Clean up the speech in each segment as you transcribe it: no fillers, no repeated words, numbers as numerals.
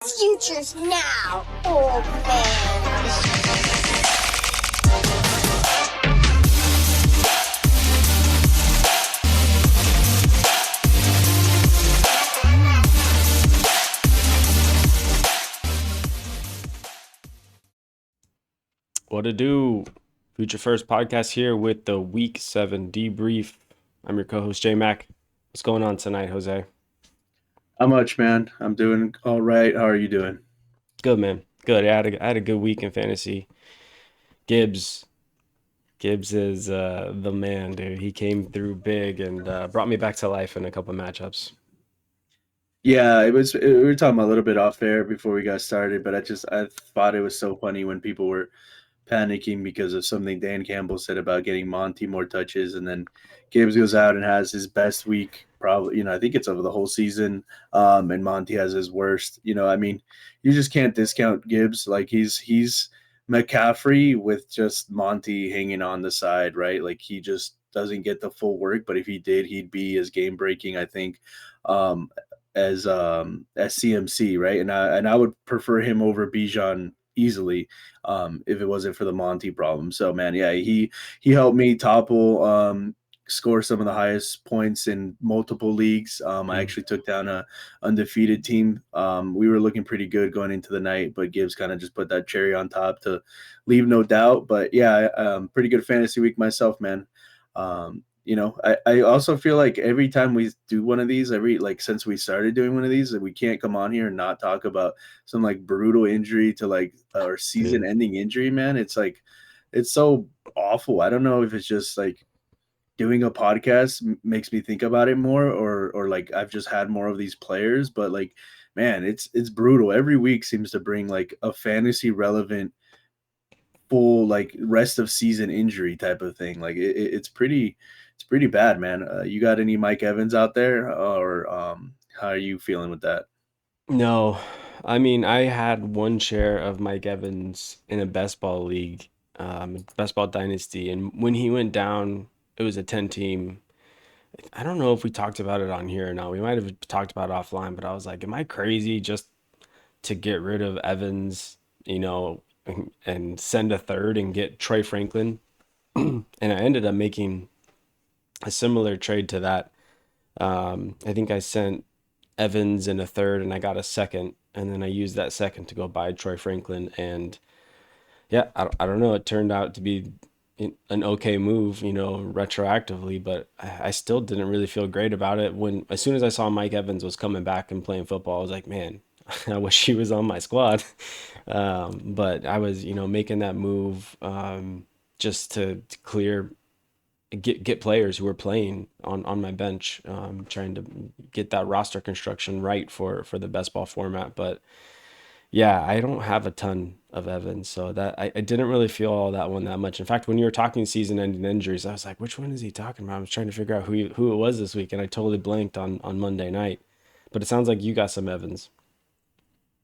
Future's now, old man. What to do? Future First podcast here with the Week 7 debrief. I'm your co-host Jmac. What's going on tonight, Jose? How much, man? I'm doing all right. How are you doing? Good, man. Good. I had a good week in fantasy. Gibbs. Gibbs is the man, dude. He came through big and brought me back to life in a couple matchups. Yeah, we were talking a little bit off air before we got started, but I thought it was so funny when people were panicking because of something Dan Campbell said about getting Monty more touches, and then Gibbs goes out and has his best week, probably. I think it's over the whole season, and Monty has his worst. I mean, you just can't discount Gibbs. Like he's McCaffrey with just Monty hanging on the side, right? Like he just doesn't get the full work, but if he did, he'd be as game breaking, I think. Um, as CMC, right? And I would prefer him over Bijan easily, if it wasn't for the Monty problem. So man, yeah, he helped me topple score some of the highest points in multiple leagues. I Mm. actually took down a undefeated team. We were looking pretty good going into the night, but Gibbs kind of just put that cherry on top to leave no doubt. But yeah, pretty good fantasy week myself, man. I also feel like every time we do one of these, since we started doing one of these, that we can't come on here and not talk about some like brutal injury to like or season Dude. ending injury, man. It's like it's so awful. I don't know if it's just like doing a podcast makes me think about it more, or like I've just had more of these players, but like man, it's brutal. Every week seems to bring like a fantasy relevant full like rest of season injury type of thing. Like it's pretty bad, man. You got any Mike Evans out there, or how are you feeling with that? No, I mean I had one share of Mike Evans in a best ball league, best ball dynasty, and when he went down, it was a 10 team. I don't know if we talked about it on here or not. We might have talked about it offline, but I was like, am I crazy just to get rid of Evans, and send a third and get Troy Franklin? And I ended up making a similar trade to that. I think I sent Evans in a third and I got a second, and then I used that second to go buy Troy Franklin. And yeah, I don't know. It turned out to be an okay move, retroactively, but I still didn't really feel great about it. When as soon as I saw Mike Evans was coming back and playing football, I was like, man, I wish he was on my squad. But I was, making that move just to clear get players who are playing on my bench, trying to get that roster construction right for the best ball format. But yeah, I don't have a ton of Evans, so that I didn't really feel all that one that much. In fact, when you were talking season-ending injuries, I was like, which one is he talking about? I was trying to figure out who it was this week, and I totally blanked on Monday night. But it sounds like you got some Evans.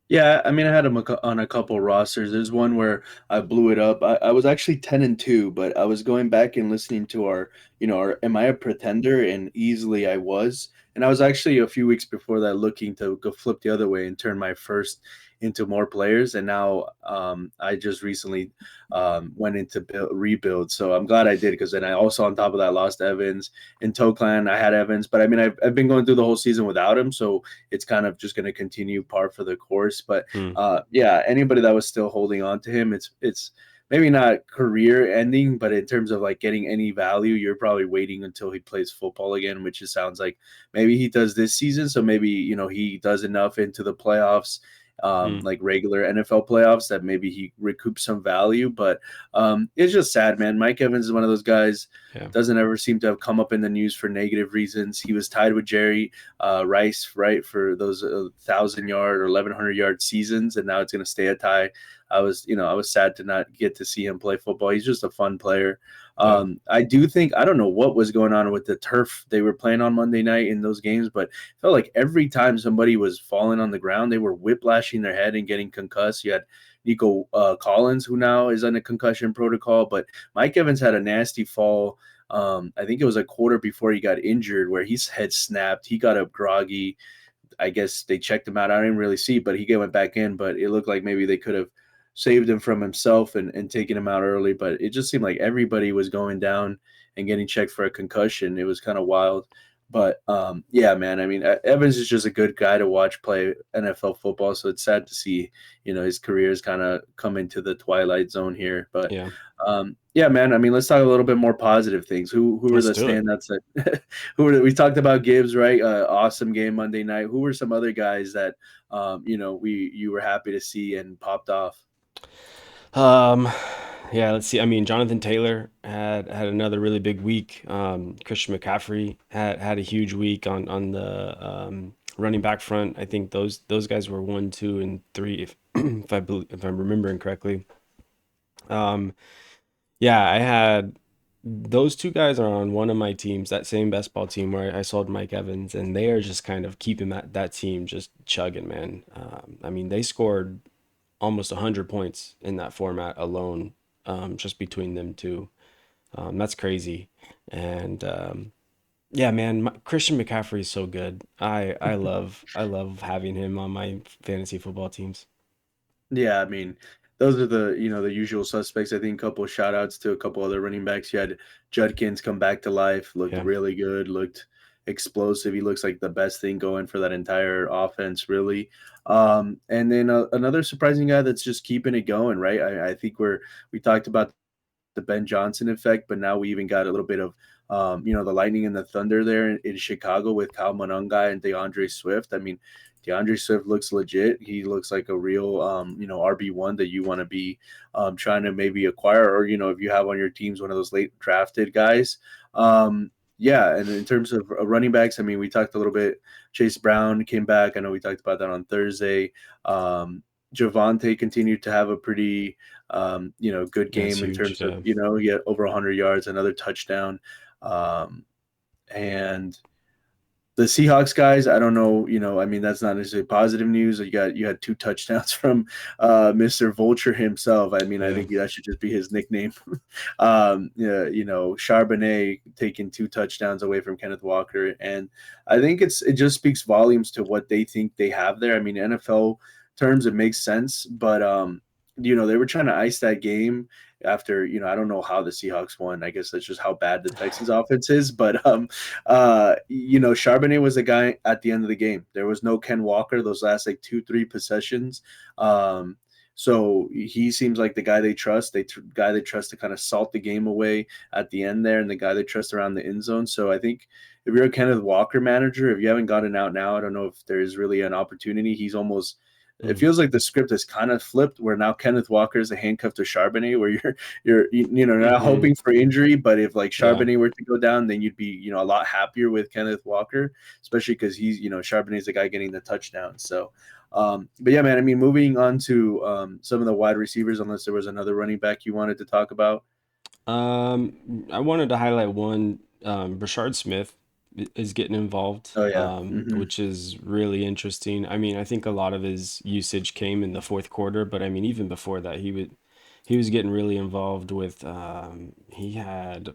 Yeah, I mean, I had him on a couple rosters. There's one where I blew it up. I was actually 10-2, but I was going back and listening to our Am I a Pretender? And easily I was. And I was actually a few weeks before that looking to go flip the other way and turn my first into more players. And now I just recently went into rebuild. So I'm glad I did, because then I also, on top of that, lost Evans. In Toclan, I had Evans, but I mean, I've been going through the whole season without him. So it's kind of just going to continue par for the course. But Hmm. yeah, anybody that was still holding on to him, it's maybe not career ending, but in terms of like getting any value, you're probably waiting until he plays football again, which it sounds like maybe he does this season. So maybe he does enough into the playoffs. Hmm. Like regular NFL playoffs, that maybe he recoups some value, but it's just sad, man. Mike Evans is one of those guys, Yeah. doesn't ever seem to have come up in the news for negative reasons. He was tied with Jerry Rice, right, for those 1,000 yard or 1,100 yard seasons, and now it's going to stay a tie. I was sad to not get to see him play football. He's just a fun player. Yeah. I do think, I don't know what was going on with the turf they were playing on Monday night in those games, but it felt like every time somebody was falling on the ground, they were whiplashing their head and getting concussed. You had Nico Collins, who now is on a concussion protocol, but Mike Evans had a nasty fall. I think it was a quarter before he got injured where his head snapped. He got up groggy. I guess they checked him out. I didn't really see, but he went back in. But it looked like maybe they could have saved him from himself and taken him out early. But it just seemed like everybody was going down and getting checked for a concussion. It was kind of wild. But yeah, man. I mean, Evans is just a good guy to watch play NFL football. So it's sad to see, his career is kind of come into the twilight zone here. But Yeah, yeah, man. I mean, let's talk a little bit more positive things. Who were let's the do it. standouts that we talked about Gibbs, right? Awesome game Monday night. Who were some other guys that you were happy to see and popped off? Um, yeah, let's see. I mean, Jonathan Taylor had another really big week. Christian McCaffrey had a huge week on the running back front. I think those guys were 1, 2, and 3 if I'm remembering correctly. Um, yeah, I had those two guys are on one of my teams, that same best ball team where I sold Mike Evans, and they are just kind of keeping that team just chugging, man. I mean, they scored almost 100 points in that format alone, just between them two. That's crazy. And yeah, man, Christian McCaffrey is so good. I love having him on my fantasy football teams. Yeah, I mean, those are the usual suspects. I think a couple of shout outs to a couple other running backs. You had Judkins come back to life, looked Yeah, really good, looked explosive. He looks like the best thing going for that entire offense, really. And then another surprising guy that's just keeping it going, right? I think we talked about the Ben Johnson effect, but now we even got a little bit of the lightning and the thunder there in Chicago with Kyle Monangai and DeAndre Swift. I mean, DeAndre Swift looks legit. He looks like a real RB1 that you want to be trying to maybe acquire, or if you have on your teams one of those late drafted guys. Yeah, and in terms of running backs, I mean, we talked a little bit. Chase Brown came back. I know we talked about that on Thursday. Javante continued to have a pretty good that's game in huge. terms of, Yeah, he had over 100 yards, another touchdown. Um, and the Seahawks guys, I don't know, I mean, that's not necessarily positive news. You had two touchdowns from Mr. Vulture himself. I mean, I yeah. think that should just be his nickname. Yeah, Charbonnet taking two touchdowns away from Kenneth Walker, and I think it just speaks volumes to what they think they have there. I mean, NFL terms, it makes sense, but they were trying to ice that game after, I don't know how the Seahawks won. I guess that's just how bad the Texans offense is. But Charbonnet was the guy at the end of the game. There was no Ken Walker those last like 2-3 possessions. So he seems like the guy they trust. Guy they trust to kind of salt the game away at the end there, and the guy they trust around the end zone. So I think if you're a Kenneth Walker manager, if you haven't gotten out now, I don't know if there is really an opportunity. It Mm, feels like the script is kind of flipped, where now Kenneth Walker is a handcuff to Charbonnet, where you're not hmm. hoping for injury, but if like Yeah. Charbonnet were to go down, then you'd be a lot happier with Kenneth Walker, especially because he's Charbonnet's the guy getting the touchdown. So, but yeah, man, I mean, moving on to some of the wide receivers, unless there was another running back you wanted to talk about. I wanted to highlight one. Brashard Smith is getting involved, Oh yeah. which is really interesting. I mean, I think a lot of his usage came in the fourth quarter, but I mean, even before that, he was getting really involved with. He had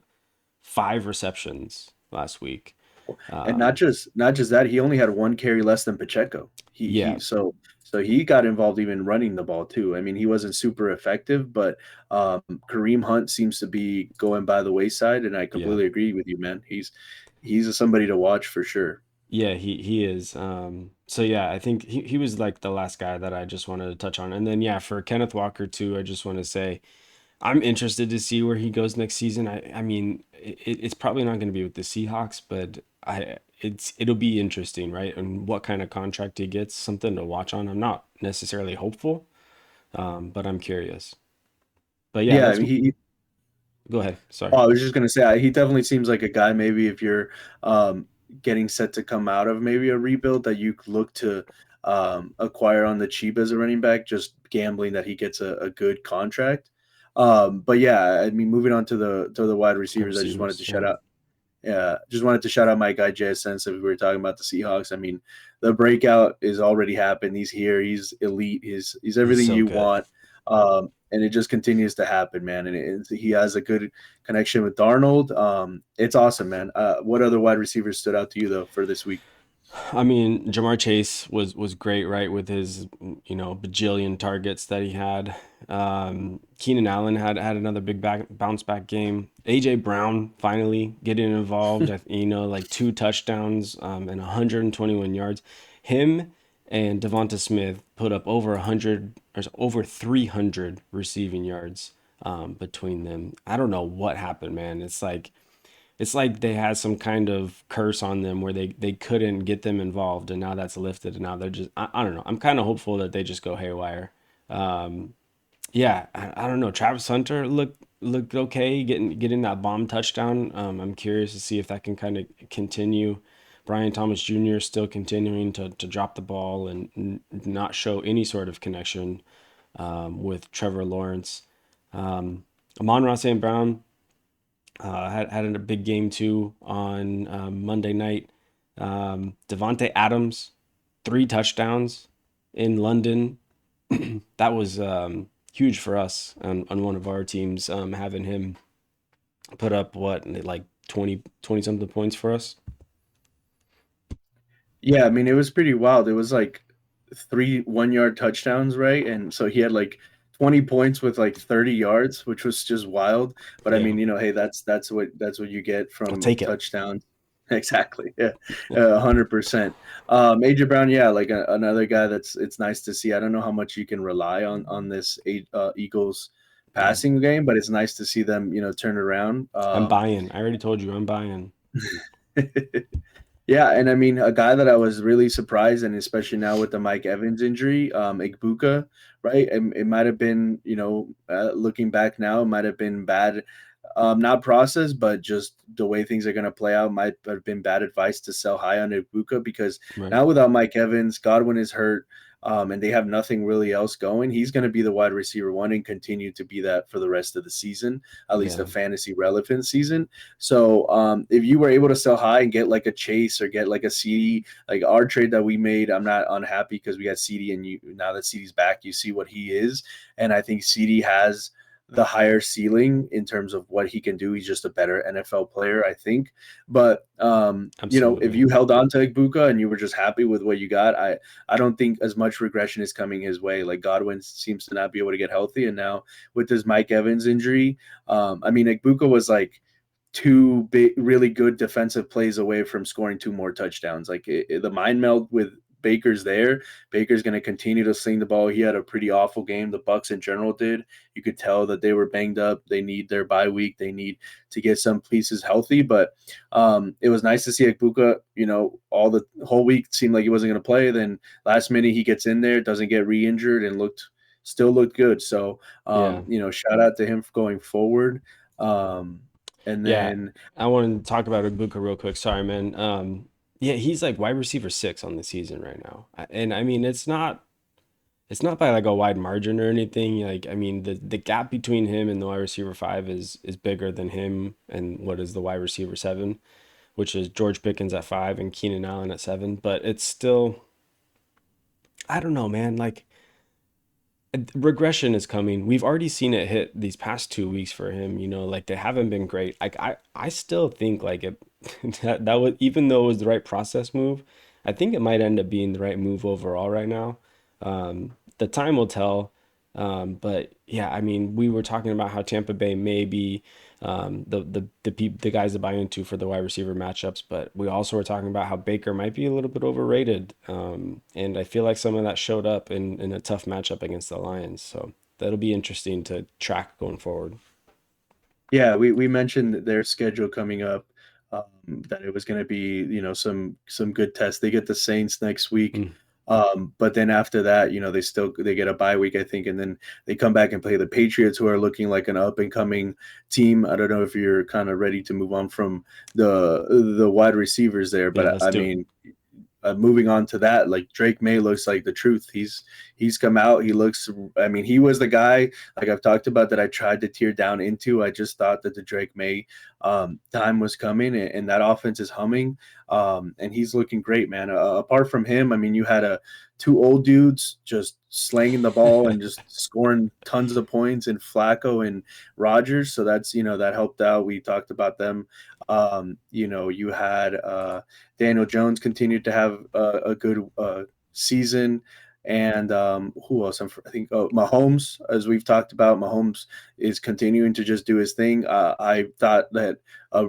5 receptions last week. And Um, not just that, he only had one carry less than Pacheco. yeah, So he got involved even running the ball too. I mean, he wasn't super effective, but Kareem Hunt seems to be going by the wayside, and I yeah. completely agree with you, man. He's somebody to watch for sure. Yeah, he is. So yeah, I think he was like the last guy that I just wanted to touch on. And then yeah, for Kenneth Walker too, I just want to say I'm interested to see where he goes next season. I mean, it's probably not going to be with the Seahawks, but it'll be interesting, right? And what kind of contract he gets, something to watch on. I'm not necessarily hopeful, but I'm curious. But yeah, Yeah, I let's mean, he go ahead. Sorry. Oh, I was just gonna say he definitely seems like a guy. Maybe if you're getting set to come out of maybe a rebuild, that you could look to acquire on the cheap as a running back, just gambling that he gets a good contract. But yeah, I mean, moving on to the wide receivers, I just wanted to Receivers, shout yeah. out. Yeah, just wanted to shout out my guy JSN. So we were talking about the Seahawks. I mean, the breakout is already happened. He's here. He's elite. He's He's everything so you good. want. And it just continues to happen, man. And he has a good connection with Darnold. It's awesome, man. What other wide receivers stood out to you though for this week? I mean, Jamar Chase was great, right, with his bajillion targets that he had. Keenan Allen had another big bounce back game. AJ Brown finally getting involved. Like 2 touchdowns and 121 yards. Him and Devonta Smith put up over 100 or over 300 receiving yards between them. I don't know what happened, man. It's like they had some kind of curse on them where they couldn't get them involved, and now that's lifted, and now they're just I don't know. I'm kind of hopeful that they just go haywire. Um, yeah, I don't know. Travis Hunter looked okay getting that bomb touchdown. I'm curious to see if that can kind of continue. Brian Thomas Jr. still continuing to drop the ball and not show any sort of connection with Trevor Lawrence. Amon-Ra St. Brown had a big game too on Monday night. Devonte Adams, 3 touchdowns in London. That was huge for us on one of our teams, having him put up what, like 20 something points for us. Yeah, I mean, it was pretty wild. It was like 3 1-yard touchdowns, right? And so he had like 20 points with like 30 yards, which was just wild. But I Yeah, mean, hey, that's what you get I'll from take it. touchdowns. Exactly. Yeah, 100%. Major Brown, yeah, like another guy it's nice to see. I don't know how much you can rely on this Eagles Yeah, passing game, but it's nice to see them, turn around. I'm buying. I already told you I'm buying. Yeah, and I mean, a guy that I was really surprised, and especially now with the Mike Evans injury, Igbuka, right? It might have been, looking back now, it might have been bad, not process, but just the way things are going to play out might have been bad advice to sell high on Igbuka because Right. now without Mike Evans, Godwin is hurt, and they have nothing really else going. He's going to be the wide receiver one and continue to be that for the rest of the season, at least the Yeah. fantasy relevant season. So if you were able to sell high and get like a Chase or get like a CD, like our trade that we made, I'm not unhappy because we got CD and you now that CD's back, you see what he is, and I think CD has the higher ceiling in terms of what he can do. He's just a better NFL player, I think. But if Absolutely. you held on to Igbuka and you were just happy with what you got, I don't think as much regression is coming his way. Like Godwin seems to not be able to get healthy, and now with this Mike Evans injury, I mean Igbuka was like two big, really good defensive plays away from scoring 2 more touchdowns. Like the mind meld with Baker's there. Baker's going to continue to sling the ball. He had a pretty awful game. The Bucks in general did. You could tell that they were banged up. They need their bye week. They need to get some pieces healthy. But it was nice to see Ekbuka. All the whole week seemed like he wasn't going to play. Then last minute he gets in there, doesn't get re-injured, and still looked good. So Yeah. shout out to him for going forward. And Yeah. then I wanted to talk about Ibuka real quick. Sorry, man. Yeah, he's like wide receiver 6 on the season right now. And I mean, it's not by like a wide margin or anything. Like, I mean, the gap between him and the wide receiver 5 is bigger than him and what is the wide receiver 7, which is George Pickens at 5 and Keenan Allen at 7. But it's still, I don't know, man. Like, regression is coming. We've already seen it hit these past 2 weeks for him. Like they haven't been great. Like I still think like it that was, even though it was the right process move, I think it might end up being the right move overall right now. The time will tell. But yeah, I mean, we were talking about how Tampa Bay may be the guys to buy into for the wide receiver matchups, but we also were talking about how Baker might be a little bit overrated. And I feel like some of that showed up in a tough matchup against the Lions. So that'll be interesting to track going forward. yeah, we mentioned their schedule coming up, that it was going to be some good tests. They get the Saints next week, Mm, but then after that, they get a bye week, I think, and then they come back and play the Patriots, who are looking like an up and coming team. I don't know if you're kind of ready to move on from the wide receivers there, yeah, but let's I do it. mean, moving on to that, like Drake May looks like the truth. He's come out. He looks. I mean, he was the guy like I've talked about that I tried to tear down into. I just thought that the Drake May time was coming, and that offense is humming. And he's looking great, man. Apart from him, I mean, you had two old dudes just slanging the ball and just scoring tons of points in Flacco and Rogers. So that's, that helped out. We talked about them. You had Daniel Jones continued to have a good season. And who else? I think Mahomes, as we've talked about, Mahomes is continuing to just do his thing. I thought that a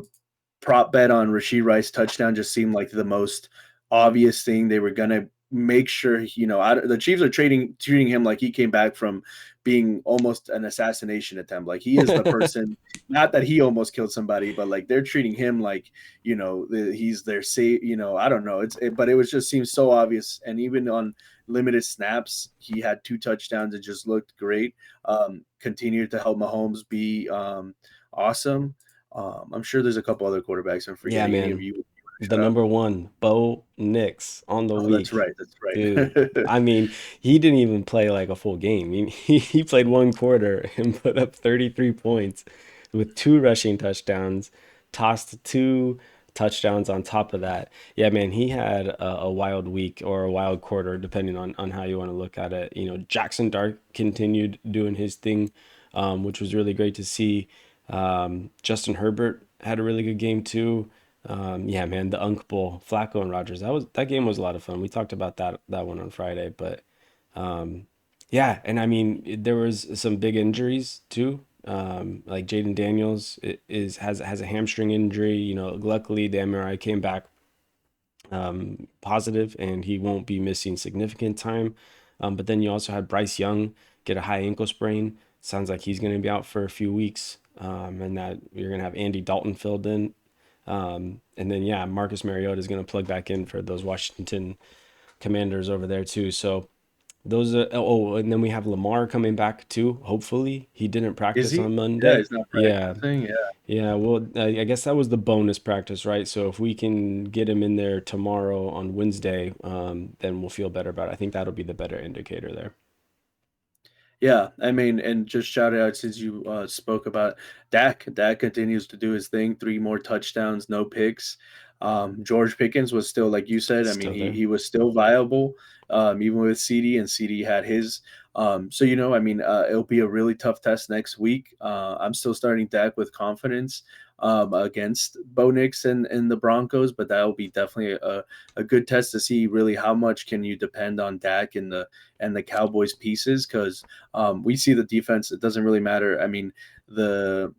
prop bet on Rashid Rice touchdown just seemed like the most obvious thing. They were gonna make sure, the Chiefs are treating him like he came back from being almost an assassination attempt. Like he is the person, not that he almost killed somebody, but like they're treating him like, he's their safe. I don't know. But it was just seems so obvious. And even on limited snaps, he had two touchdowns. It just looked great. Continued to help Mahomes be awesome. I'm sure there's a couple other quarterbacks I'm Yeah, forgetting. Any of man. you want to The shout out? number one, Bo Nix on the Oh, that's week. right. That's Dude, right. I mean, he didn't even play like a full game. He played one quarter and put up 33 points with two rushing touchdowns, tossed two touchdowns on top of that. Yeah, man, he had a wild week or a wild quarter, depending on how you want to look at it. Jackson Dart continued doing his thing, which was really great to see. Justin Herbert had a really good game too. Yeah, man, the Unk Bowl, Flacco and Rogers. That game was a lot of fun. We talked about that one on Friday, but yeah, and I mean there was some big injuries too. Like Jaden Daniels has a hamstring injury. Luckily the MRI came back positive, and he won't be missing significant time. But then you also had Bryce Young get a high ankle sprain. Sounds like he's going to be out for a few weeks, and that you're going to have Andy Dalton filled in. And then, yeah, Marcus Mariota is going to plug back in for those Washington Commanders over there, too. So those are, oh, and then we have Lamar coming back, too. Hopefully, he didn't Is practice he? on Yeah, Monday. he's not Yeah. practicing. Yeah. Yeah. Well, I guess that was the bonus practice, right? So if we can get him in there tomorrow on Wednesday, then we'll feel better about it. I think that'll be the better indicator there. Yeah, I mean, and just shout out since you spoke about Dak. Dak continues to do his thing. Three more touchdowns, no picks. George Pickens was still, like you said. I mean, Still he there. he was still viable, even with CD, and CD had his. So I mean, it'll be a really tough test next week. I'm still starting Dak with confidence against Bo Nix and the Broncos, but that will be definitely a good test to see really how much can you depend on Dak and the Cowboys pieces, because we see the defense. It doesn't really matter. I mean, the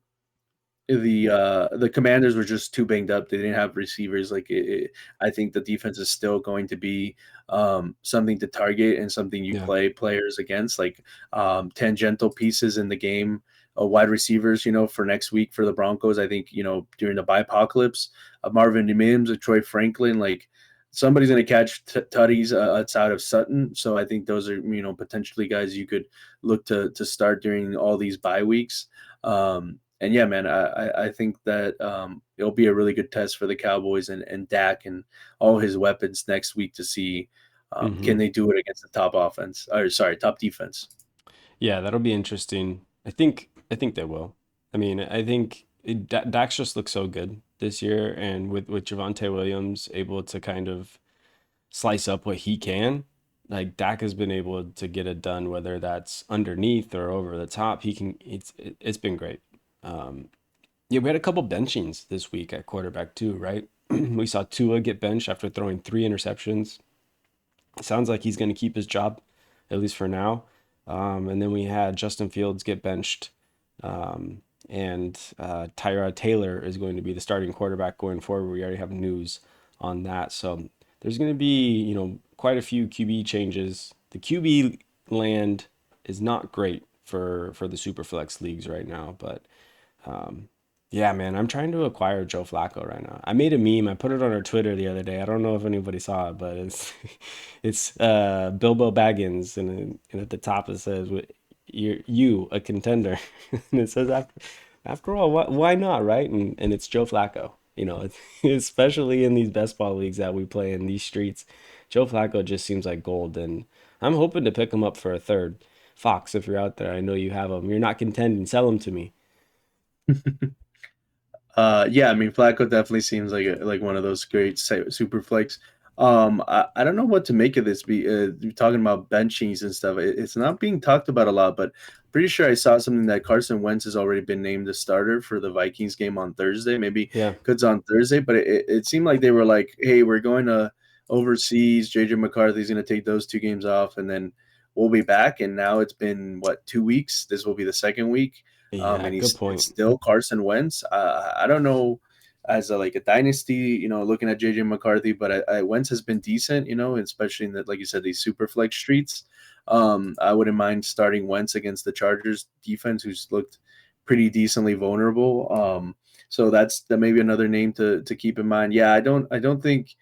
the Commanders were just too banged up. They didn't have receivers. I think the defense is still going to be something to target and something you Yeah. play players against, like tangential pieces in the game. Wide receivers, for next week for the Broncos. I think during the bipocalypse, Marvin Mims, Troy Franklin, like somebody's going to catch tutties outside of Sutton. So I think those are potentially guys you could look to start during all these bye weeks. And yeah, man, I think that it'll be a really good test for the Cowboys and Dak and all his weapons next week to see can Hmm. they do it against the top offense, or sorry, top defense. Yeah, that'll be interesting. I think they will. I mean, I think Dax just looks so good this year, and with Javonte Williams able to kind of slice up what he can, like Dak has been able to get it done, whether that's underneath or over the top. It's been great. Um, yeah, we had a couple benchings this week at quarterback too, right? We saw Tua get benched after throwing three interceptions. Sounds like he's going to keep his job, at least for now. And then we had Justin Fields get benched. And Tyrod Taylor is going to be the starting quarterback going forward. We already have news on that. So there's going to be, quite a few QB changes. The QB land is not great for the Superflex leagues right now, but um, yeah, man, I'm trying to acquire Joe Flacco right now. I made a meme. I put it on our Twitter the other day. I don't know if anybody saw it, but it's it's Bilbo Baggins, and at the top it says, "You a contender," and it says after all, why not, right? And it's Joe Flacco. Especially in these best ball leagues that we play in these streets, Joe Flacco just seems like gold, and I'm hoping to pick him up for a third. Fox, if you're out there, I know you have him. You're not contending. Sell him to me. Yeah, I mean Flacco definitely seems like one of those great super flex. I don't know what to make of this. You're talking about benchings and stuff. It's not being talked about a lot, but pretty sure I saw something that Carson Wentz has already been named the starter for the Vikings game on Thursday. Maybe Yeah. it's on Thursday, but it seemed like they were like, "Hey, we're going to overseas. JJ McCarthy's going to take those 2 games off, and then we'll be back." And now it's been what, 2 weeks? This will be the second week, Yeah, and good it's point. still Carson Wentz. I don't know as like a dynasty, looking at JJ McCarthy, but Wentz has been decent, especially in the, like you said, these super flex streets. I wouldn't mind starting Wentz against the Chargers defense, who's looked pretty decently vulnerable. So that may be another name to keep in mind. Yeah, I don't think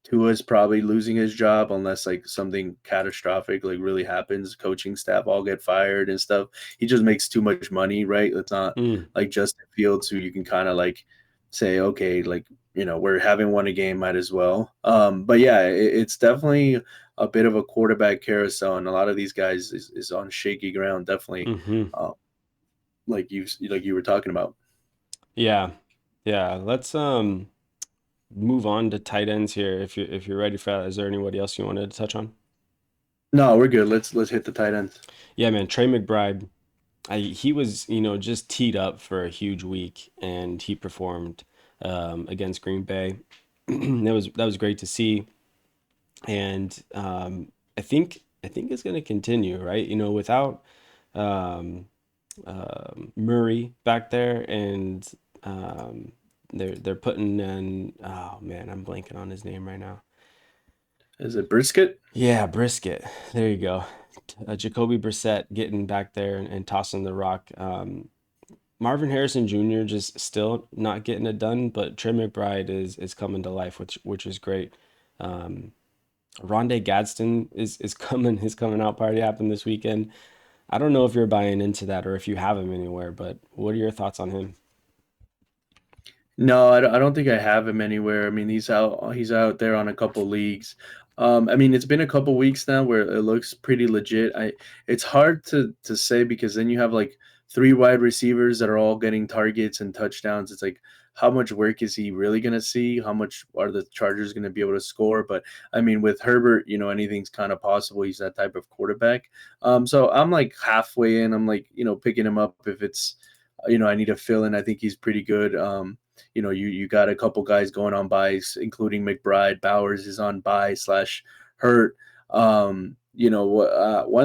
Tua's probably losing his job unless like something catastrophic like really happens. Coaching staff all get fired and stuff. He just makes too much money, right? It's not Mm, like Justin Fields who you can kind of like say, okay, like we're having won a game, might as well. But yeah, it's definitely a bit of a quarterback carousel, and a lot of these guys is on shaky ground. Definitely, hmm. uh, like you were talking about. Yeah. Yeah. Let's move on to tight ends here if you're ready for that. Is there anybody else you wanted to touch on? No, we're good. Let's hit the tight ends. Yeah, man, Trey McBride. He was, just teed up for a huge week, and he performed against Green Bay. That was great to see, and I think it's going to continue, right? Without um, Murray back there, and um, they're putting in. Oh man, I'm blanking on his name right now. Is it Brisket? Yeah, Brisket. There you go. Jacoby Brissett getting back there and tossing the rock. Marvin Harrison Jr. just still not getting it done, but Trey McBride is coming to life, which is great. Um, Rondé Gadsden is coming. His coming out party happened this weekend. I don't know if you're buying into that or if you have him anywhere, but what are your thoughts on him? No, I don't think I have him anywhere. I mean, he's out there on a couple leagues. I mean, it's been a couple weeks now where it looks pretty legit. It's hard to say because then you have like three wide receivers that are all getting targets and touchdowns. It's like how much work is he really going to see? How much are the Chargers going to be able to score? But I mean, with Herbert, anything's kind of possible. He's that type of quarterback. So I'm like halfway in. I'm like, picking him up if it's I need to fill in. I think he's pretty good. You got a couple guys going on buys, including McBride. Bowers is on buy slash hurt. One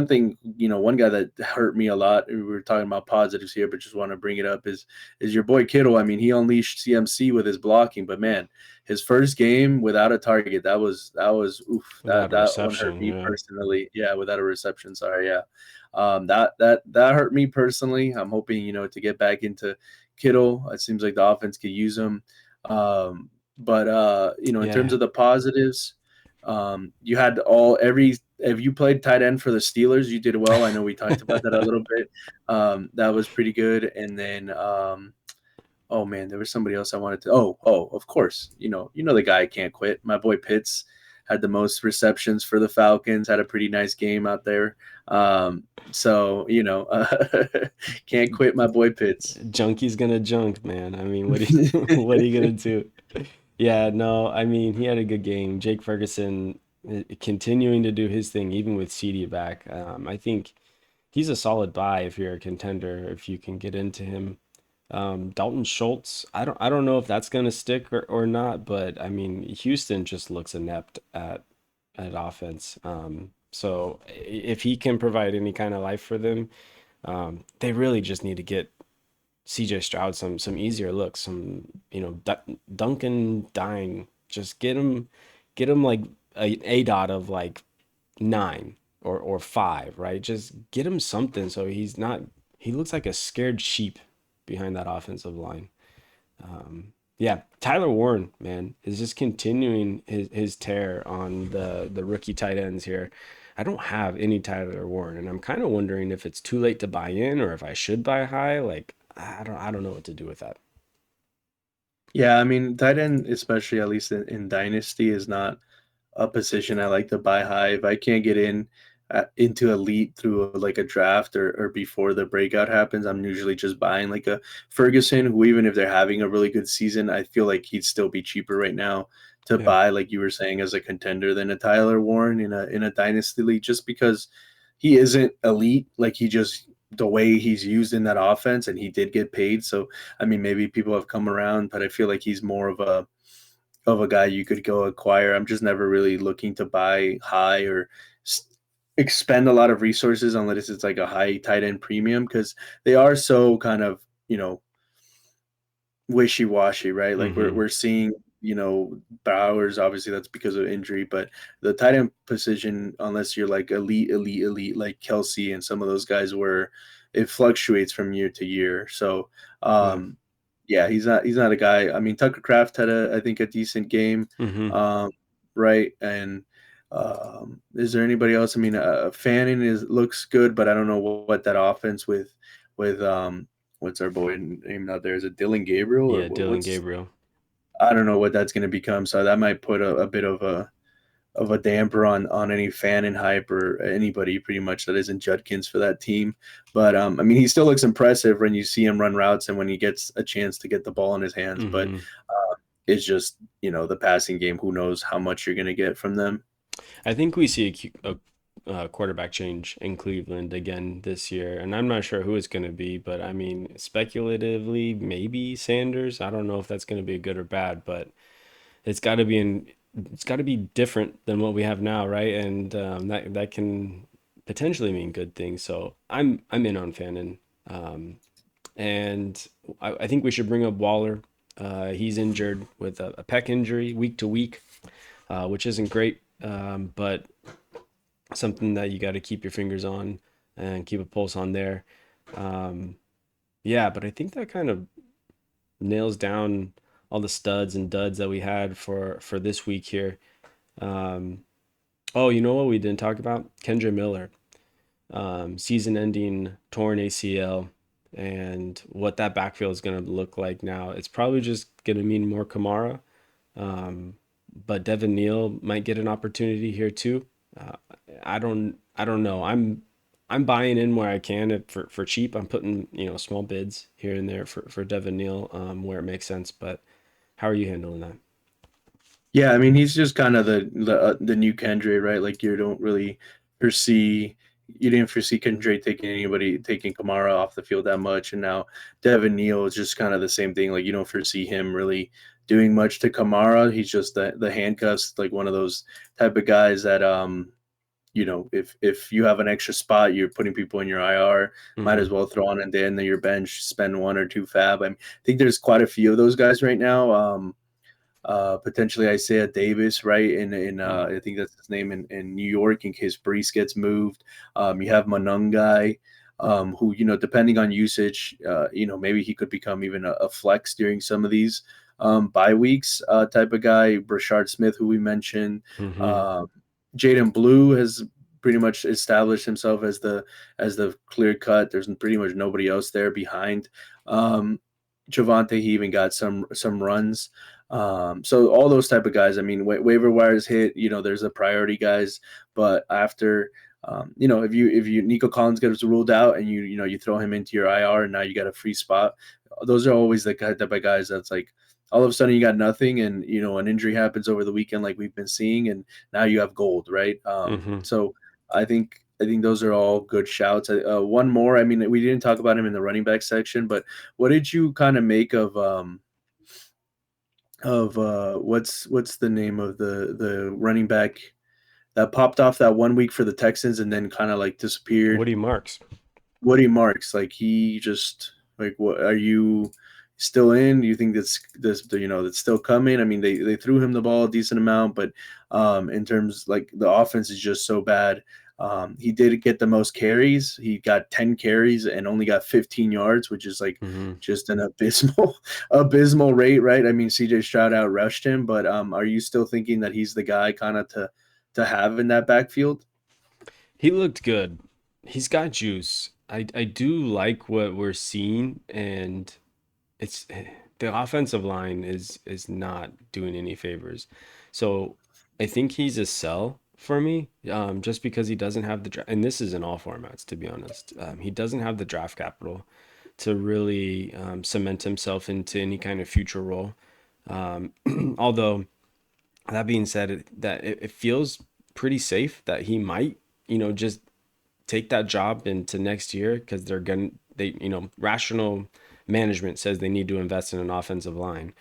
thing, one guy that hurt me a lot. We were talking about positives here, but just want to bring it up is your boy Kittle. I mean, he unleashed CMC with his blocking, but man, his first game without a target, that was oof. That Without a that one hurt reception, me yeah. personally. Yeah, without a reception. Sorry, yeah. That hurt me personally. I'm hoping to get back into Kittle. It seems like the offense could use him. But in terms Yeah. of the positives, you had all every if you played tight end for the Steelers, you did well. I know we talked about that a little bit. That was pretty good. And then oh man, there was somebody else I wanted to. Oh, of course. You know the guy I can't quit. My boy Pitts had the most receptions for the Falcons. Had a pretty nice game out there. So can't quit my boy Pitts. Junkie's gonna junk, man. I mean, what are you gonna do? Yeah, no, I mean, he had a good game. Jake Ferguson continuing to do his thing, even with CD back. I think he's a solid buy if you're a contender, if you can get into him. Dalton Schultz, I don't know if that's gonna stick or not, but I mean, Houston just looks inept at offense. So if he can provide any kind of life for them, they really just need to get CJ Stroud some easier looks, some Duncan Dine. Just get him like a dot of like 9 or 5, right? Just get him something so he looks like a scared sheep behind that offensive line. Yeah, Tyler Warren, man, is just continuing his tear on the rookie tight ends here. I don't have any Tyler Warren, and I'm kind of wondering if it's too late to buy in or if I should buy high. Like I don't know what to do with that. Yeah, I mean, tight end, especially at least in Dynasty, is not a position I like to buy high. If I can't get in, into elite through like a draft or before the breakout happens. I'm usually just buying like a Ferguson, who even if they're having a really good season, I feel like he'd still be cheaper right now to Yeah. buy, like you were saying, as a contender than a Tyler Warren in a dynasty league, just because he isn't elite. Like he just the way he's used in that offense, and he did get paid. So I mean, maybe people have come around, but I feel like he's more of a guy you could go acquire. I'm just never really looking to buy high or expend a lot of resources unless it's like a high tight end premium, because they are so kind of, wishy washy, right? Like Mm-hmm. we're seeing, Bowers, obviously that's because of injury, but the tight end position, unless you're like elite, like Kelsey and some of those guys, where it fluctuates from year to year. So, Yeah. um, yeah, he's not a guy. I mean, Tucker Craft had I think a decent game, Mm-hmm. um, right? And is there anybody else? I mean, Fanning looks good, but I don't know what that offense with what's our boy named out there? Is it Dylan Gabriel or Yeah, Dylan what's? Gabriel. I don't know what that's going to become. So that might put a bit of a damper on any fan and hype or anybody pretty much that isn't Judkins for that team. But I mean, he still looks impressive when you see him run routes and when he gets a chance to get the ball in his hands. But Mm-hmm. it's just, the passing game. Who knows how much you're going to get from them? I think we see a quarterback change in Cleveland again this year, and I'm not sure who it's going to be, but I mean, speculatively, maybe Sanders. I don't know if that's going to be good or bad, but it's got to be it's got to be different than what we have now, right? And that can potentially mean good things. So I'm in on Fannin, um, and I think we should bring up Waller. He's injured with a pec injury week to week, which isn't great, but something that you got to keep your fingers on and keep a pulse on there. Um, yeah, but I think that kind of nails down all the studs and duds that we had for this week here. Um, oh, you know what we didn't talk about? Kendra Miller, season-ending torn ACL, and what that backfield is going to look like now. It's probably just going to mean more Kamara, um, but Devin Neal might get an opportunity here too. Uh, I don't know. I'm buying in where I can for cheap. I'm putting small bids here and there for Devin Neal, where it makes sense. But how are you handling that? Yeah, I mean, he's just kind of the new Kendra, right? Like foresee you didn't foresee Kendra taking Kamara off the field that much, and now Devin Neal is just kind of the same thing. Like you don't foresee him really doing much to Kamara. He's just the handcuffs, like one of those type of guys that if you have an extra spot, you're putting people in your IR, might Mm-hmm. as well throw on and then your bench, spend one or two fab. I think there's quite a few of those guys right now. Potentially Isaiah Davis, right? In I think that's his name in New York, in case Brees gets moved. You have Manungai, who depending on usage, maybe he could become even a flex during some of these bye weeks type of guy. Brashard Smith, who we mentioned, Mm-hmm. um, Jaden Blue has pretty much established himself as the clear cut. There's pretty much nobody else there behind. Javante, he even got some runs. So all those type of guys. I mean, waiver wires hit. There's the priority guys, but after, if you Nico Collins gets ruled out and you throw him into your IR and now you got a free spot, those are always the type of guys that's like all of a sudden you got nothing and an injury happens over the weekend like we've been seeing, and now you have gold, right? Mm-hmm. So I think those are all good shouts. One more. I mean, we didn't talk about him in the running back section, but what did you kind of make of what's the name of the running back that popped off that one week for the Texans and then kind of like disappeared? Woody Marks. Woody Marks, like he just like what are you still in? Do you think that's still coming? I mean, they threw him the ball a decent amount, but in terms like the offense is just so bad. He did get the most carries. He got 10 carries and only got 15 yards, which is like Mm-hmm. just an abysmal rate, right? I mean, CJ Stroud out rushed him, but are you still thinking that he's the guy kind of to have in that backfield? He looked good. He's got juice. I do like what we're seeing, and it's the offensive line is not doing any favors. So I think he's a sell. for me, just because he doesn't have the and this is in all formats, to be honest. He doesn't have the draft capital to really cement himself into any kind of future role. Although that being said, it feels pretty safe that he might, just take that job into next year because rational management says they need to invest in an offensive line.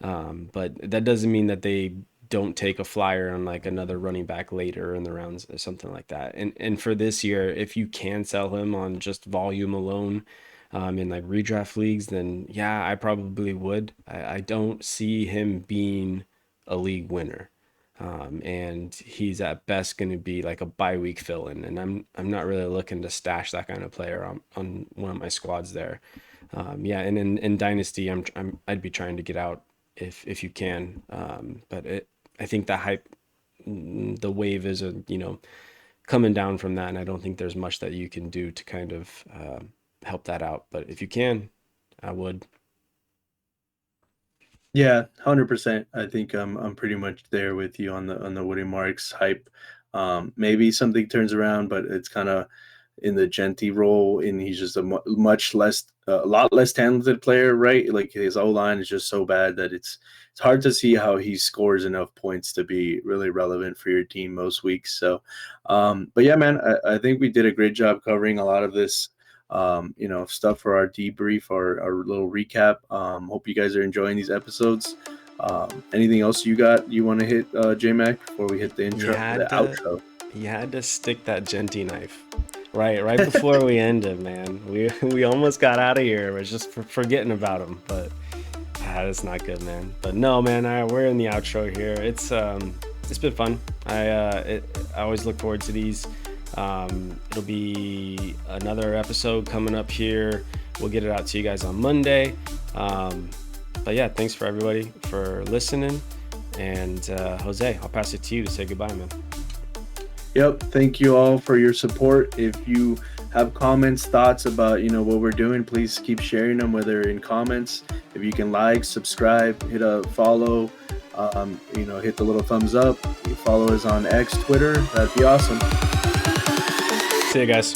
But that doesn't mean that they don't take a flyer on like another running back later in the rounds or something like that. And for this year, if you can sell him on just volume alone, in like redraft leagues, then yeah, I probably would. I don't see him being a league winner. And he's at best going to be like a bye week fill-in, and I'm not really looking to stash that kind of player on one of my squads there. Yeah, and in Dynasty, I'd be trying to get out if you can. But I think the hype, the wave is coming down from that, and I don't think there's much that you can do to kind of help that out. But if you can, I would. Yeah, 100%. I think I'm pretty much there with you on the Woody Marks hype. Maybe something turns around, but it's kind of in the Genty role, and he's just a lot less talented player, right? Like his O line is just so bad that it's hard to see how he scores enough points to be really relevant for your team most weeks. So, but yeah, man, I think we did a great job covering a lot of this stuff for our debrief, our little recap. Hope you guys are enjoying these episodes. Anything else you want to hit, Jmac, before we hit the outro? You had to stick that Genty knife right before we ended, man. We almost got out of here. We're just forgetting about him, but that's not good, man. But no, man, we're in the outro here. It's been fun. I always look forward to these. It'll be another episode coming up here. We'll get it out to you guys on Monday. But yeah, thanks for everybody for listening. And Jose, I'll pass it to you to say goodbye, man. Yep. Thank you all for your support. If you have comments, thoughts about what we're doing, please keep sharing them, whether in comments. If you can like, subscribe, hit a follow, hit the little thumbs up. You follow us on X, Twitter. That'd be awesome. See you guys.